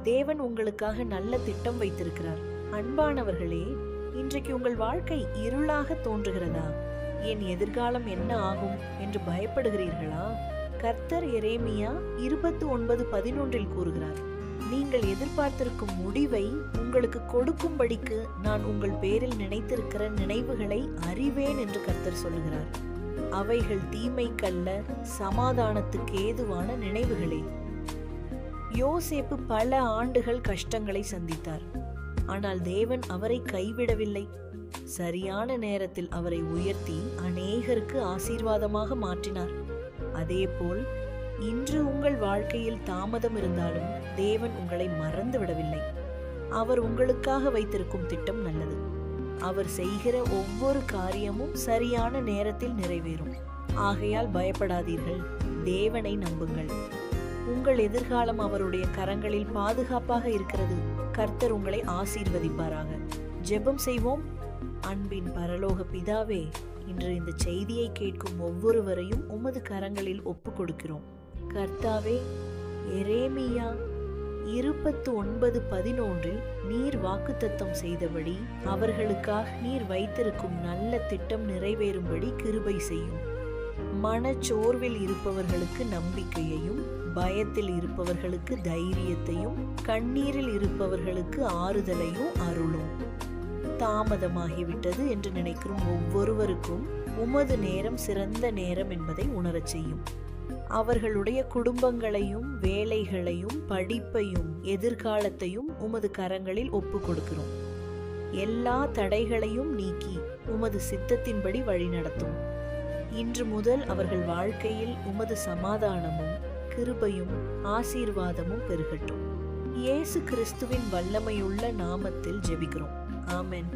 தேவன் உங்களுக்காக நல்ல திட்டம் வைத்திருக்கிறார். அன்பானவர்களே, இன்றைக்கு உங்கள் வாழ்க்கை இருளாக தோன்றுகிறதா? என் எதிர்காலம் என்ன ஆகும் என்று பயப்படுகிறீர்களா? கர்த்தர் எரேமியா 29:11 கூறுகிறார், நீங்கள் எதிர்பார்த்திருக்கும் முடிவை உங்களுக்கு கொடுக்கும்படிக்கு நான் உங்கள் பேரில் நினைத்திருக்கிற நினைவுகளை அறிவேன் என்று கர்த்தர் சொல்லுகிறார். அவைகள் தீமைக்கல்ல, சமாதானத்துக்கு ஏதுவான நினைவுகளே. யோசேப்பு பல ஆண்டுகள் கஷ்டங்களை சந்தித்தார். ஆனால் தேவன் அவரை கைவிடவில்லை. சரியான நேரத்தில் அவரை உயர்த்தி அநேகருக்கு ஆசீர்வாதமாக மாற்றினார். அதேபோல் இன்று உங்கள் வாழ்க்கையில் தாமதம் இருந்தாலும் தேவன் உங்களை மறந்து விடவில்லை. அவர் உங்களுக்காக வைத்திருக்கும் திட்டம் நல்லது. அவர் செய்கிற ஒவ்வொரு காரியமும் சரியான நேரத்தில் நிறைவேறும். ஆகையால் பயப்படாதீர்கள், தேவனை நம்புங்கள். உங்கள் எதிர்காலம் அவருடைய கரங்களில் பாதுகாப்பாக இருக்கிறது. கர்த்தர் உங்களை ஆசீர்வதிப்பாராக. ஜெபம் செய்வோம். அன்பின் பரலோக பிதாவே, இன்று இந்த செய்தியை கேட்கும் ஒவ்வொருவரையும் உமது கரங்களில் ஒப்பு கொடுக்கிறோம். கர்த்தாவே, எரேமியா 29:11 நீர் வாக்குத்தத்தம் செய்தபடி அவர்களுக்காக நீர் வைத்திருக்கும் நல்ல திட்டம் நிறைவேறும்படி கிருபை செய்யும். மனச்சோர்வில் இருப்பவர்களுக்கு நம்பிக்கையையும், பயத்தில் இருப்பவர்களுக்கு தைரியத்தையும், கண்ணீரில் இருப்பவர்களுக்கு ஆறுதலையும் அருளும். தாமதமாகிவிட்டது என்று நினைக்கும் ஒவ்வொருவருக்கும் உமது நேரம் சிறந்த நேரம் என்பதை உணரச் செய்யும். அவர்களுடைய குடும்பங்களையும், வேலைகளையும், படிப்பையும், எதிர்காலத்தையும் உமது கரங்களில் ஒப்பு கொடுக்கிறோம். எல்லா தடைகளையும் நீக்கி உமது சித்தத்தின்படி வழிநடத்தும். இன்று முதல் அவர்கள் வாழ்க்கையில் உமது சமாதானமும், கிருபையும், ஆசீர்வாதமும் பெருகட்டும். இயேசு கிறிஸ்துவின் வல்லமையுள்ள நாமத்தில் ஜெபிக்கிறோம். ஆமென்.